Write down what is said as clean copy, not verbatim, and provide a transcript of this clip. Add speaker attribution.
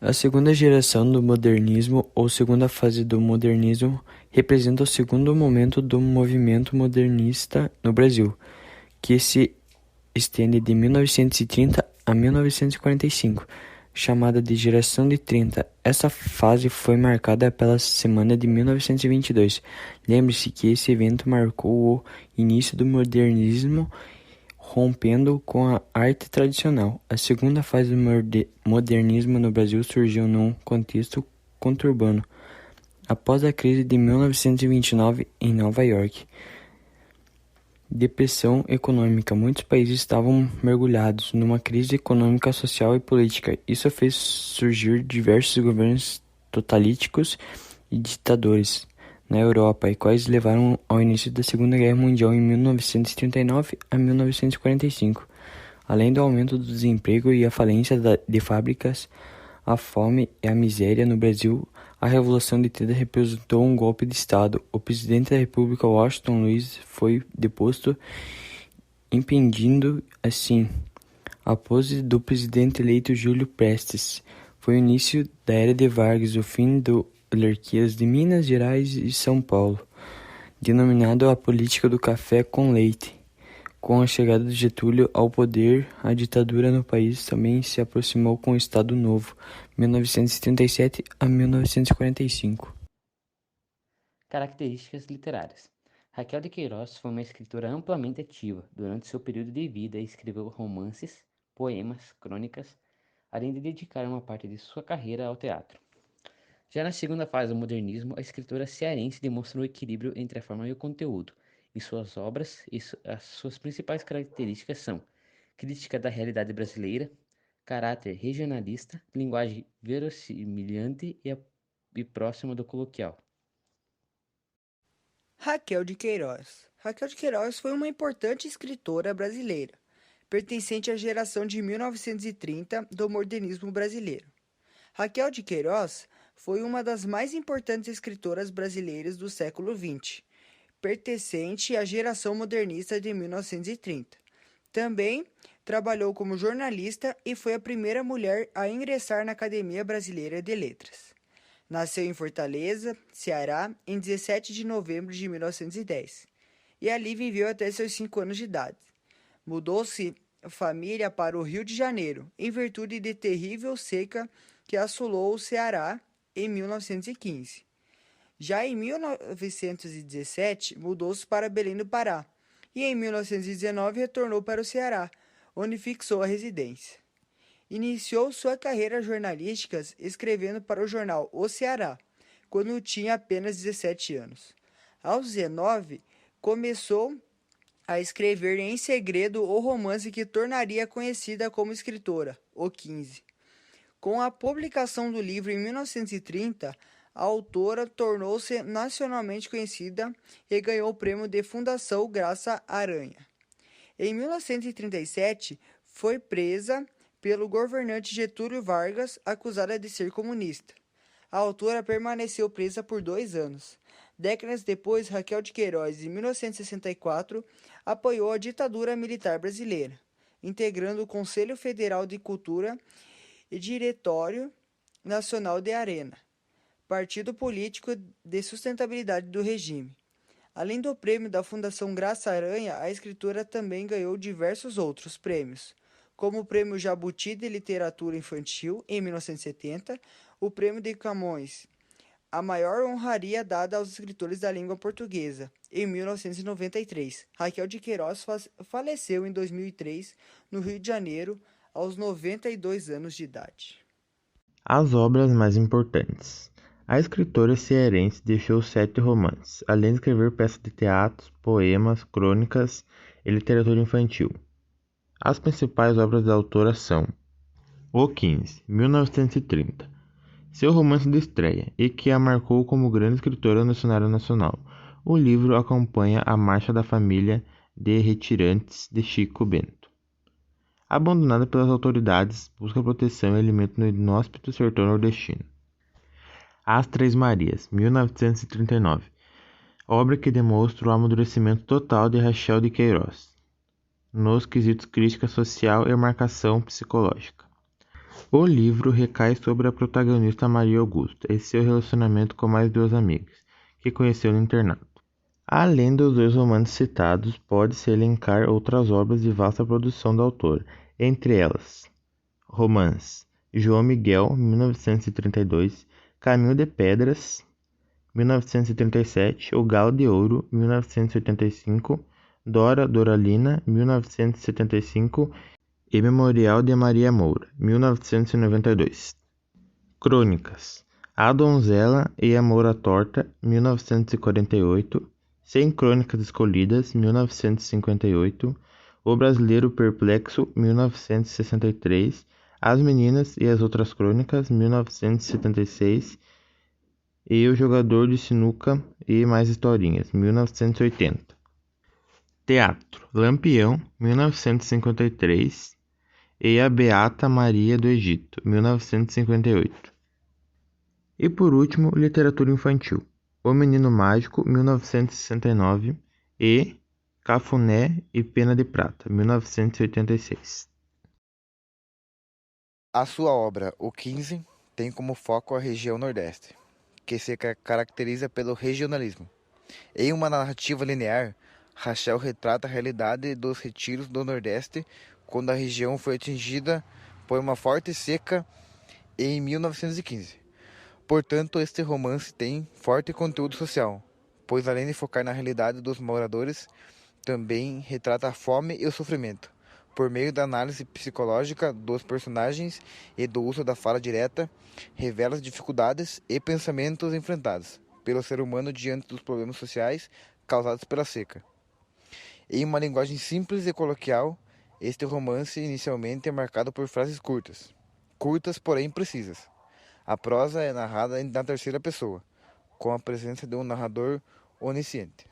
Speaker 1: A segunda geração do modernismo, ou segunda fase do modernismo, representa o segundo momento do movimento modernista no Brasil, que se estende de 1930 a 1945, chamada de Geração de 30. Essa fase foi marcada pela Semana de 1922. Lembre-se que esse evento marcou o início do modernismo, rompendo com a arte tradicional. A segunda fase do modernismo no Brasil surgiu num contexto conturbado, após a crise de 1929 em Nova York. Depressão econômica. Muitos países estavam mergulhados numa crise econômica, social e política. Isso fez surgir diversos governos totalitários e ditadores na Europa, e quais levaram ao início da Segunda Guerra Mundial em 1939 a 1945. Além do aumento do desemprego e a falência de fábricas, a fome e a miséria no Brasil, a Revolução de 30 representou um golpe de Estado. O presidente da República, Washington Luiz, foi deposto, impedindo, assim, a pose do presidente eleito Júlio Prestes. Foi o início da Era de Vargas, o fim das oligarquias de Minas Gerais e São Paulo, denominado a política do café com leite. Com a chegada de Getúlio ao poder, a ditadura no país também se aproximou com o Estado Novo, 1937 a 1945.
Speaker 2: Características literárias. Raquel de Queiroz foi uma escritora amplamente ativa. Durante seu período de vida, escreveu romances, poemas, crônicas, além de dedicar uma parte de sua carreira ao teatro. Já na segunda fase do modernismo, a escritora cearense demonstrou equilíbrio entre a forma e o conteúdo. Em suas obras, as suas principais características são crítica da realidade brasileira, caráter regionalista, linguagem verossimilhante e próxima do coloquial.
Speaker 3: Raquel de Queiroz. Raquel de Queiroz foi uma importante escritora brasileira, pertencente à geração de 1930 do modernismo brasileiro. Raquel de Queiroz foi uma das mais importantes escritoras brasileiras do século XX, pertencente à geração modernista de 1930. Também trabalhou como jornalista e foi a primeira mulher a ingressar na Academia Brasileira de Letras. Nasceu em Fortaleza, Ceará, em 17 de novembro de 1910 e ali viveu até seus 5 anos de idade. Mudou-se família para o Rio de Janeiro, em virtude de terrível seca que assolou o Ceará em 1915. Já em 1917, mudou-se para Belém do Pará e em 1919 retornou para o Ceará, onde fixou a residência. Iniciou sua carreira jornalística escrevendo para o jornal O Ceará, quando tinha apenas 17 anos. Aos 19, começou a escrever em segredo o romance que tornaria conhecida como escritora, O 15. Com a publicação do livro em 1930, a autora tornou-se nacionalmente conhecida e ganhou o prêmio de Fundação Graça Aranha. Em 1937, foi presa pelo governante Getúlio Vargas, acusada de ser comunista. A autora permaneceu presa por 2 anos. Décadas depois, Raquel de Queiroz, em 1964, apoiou a ditadura militar brasileira, integrando o Conselho Federal de Cultura e Diretório Nacional de Arena, partido político de sustentabilidade do regime. Além do prêmio da Fundação Graça Aranha, a escritora também ganhou diversos outros prêmios, como o Prêmio Jabuti de Literatura Infantil, em 1970, o Prêmio de Camões, a maior honraria dada aos escritores da língua portuguesa, em 1993. Raquel de Queiroz faleceu em 2003, no Rio de Janeiro, aos 92 anos de idade.
Speaker 4: As obras mais importantes. A escritora cearense deixou 7 romances, além de escrever peças de teatro, poemas, crônicas e literatura infantil. As principais obras da autora são O 15, 1930, seu romance de estreia e que a marcou como grande escritora no cenário nacional. O livro acompanha a marcha da família de retirantes de Chico Bento. Abandonada pelas autoridades, busca proteção e alimento no inóspito sertão nordestino. As Três Marias, 1939, obra que demonstra o amadurecimento total de Raquel de Queiroz nos quesitos crítica social e marcação psicológica. O livro recai sobre a protagonista Maria Augusta e seu relacionamento com mais duas amigas, que conheceu no internato. Além dos dois romances citados, pode-se elencar outras obras de vasta produção da autora, entre elas: romance João Miguel, 1932, Caminho de Pedras, 1937, O Galo de Ouro, 1985, Dora Doralina, 1975 e Memorial de Maria Moura, 1992. Crônicas: A Donzela e a Moura Torta, 1948, Cem Crônicas Escolhidas, 1958, O Brasileiro Perplexo, 1963, As Meninas e as Outras Crônicas, 1976, e O Jogador de Sinuca e Mais Historinhas, 1980. Teatro: Lampião, 1953, e A Beata Maria do Egito, 1958. E por último, literatura infantil: O Menino Mágico, 1969, e Cafuné e Pena de Prata, 1986.
Speaker 5: A sua obra, O 15, tem como foco a região Nordeste, que se caracteriza pelo regionalismo. Em uma narrativa linear, Rachel retrata a realidade dos retiros do Nordeste quando a região foi atingida por uma forte seca em 1915. Portanto, este romance tem forte conteúdo social, pois além de focar na realidade dos moradores, também retrata a fome e o sofrimento, por meio da análise psicológica dos personagens e do uso da fala direta, revela as dificuldades e pensamentos enfrentados pelo ser humano diante dos problemas sociais causados pela seca. Em uma linguagem simples e coloquial, este romance inicialmente é marcado por frases curtas porém precisas. A prosa é narrada na terceira pessoa, com a presença de um narrador onisciente.